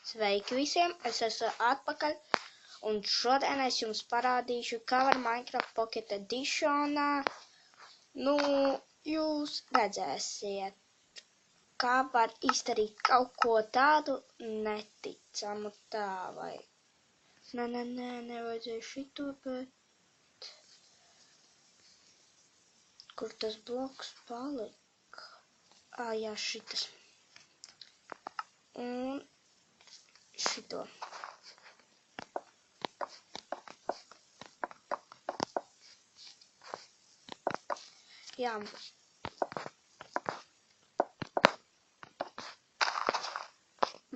Sveiki visiem, es esmu atpakaļ, un šodien es jums parādīšu, kā var Minecraft Pocket Editionā, jūs redzēsiet, kā var izdarīt kaut ko tādu neticamu tā, vai, nevajadzēja šito, bet, kur tas bloks palika? Jā, šitas, un šito. Jā.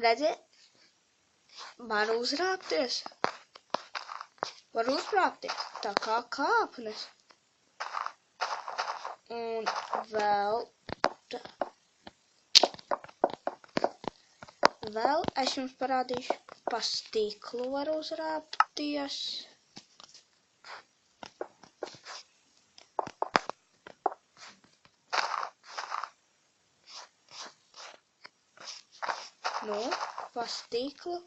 Redziet? Var uzrāpties. Var uzrāpties. Tā kā kāpnes. Un vēl es jums parādīšu, pa stiklu var uzrāpties. Pa stiklu.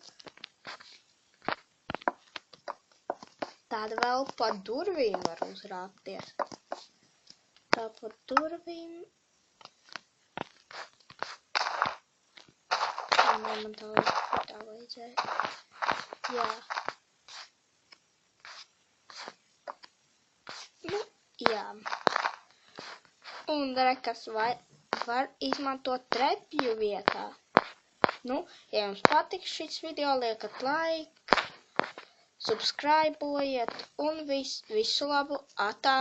Tad vēl pa durvīm var uzrāpties. Tā pa durvīm. Man tā vajadzēja. Jā. Jā. Un rekas var izmantot trepju vietā. Ja jums patiks šis video, liekat like, subscribojiet un visu labu, atā!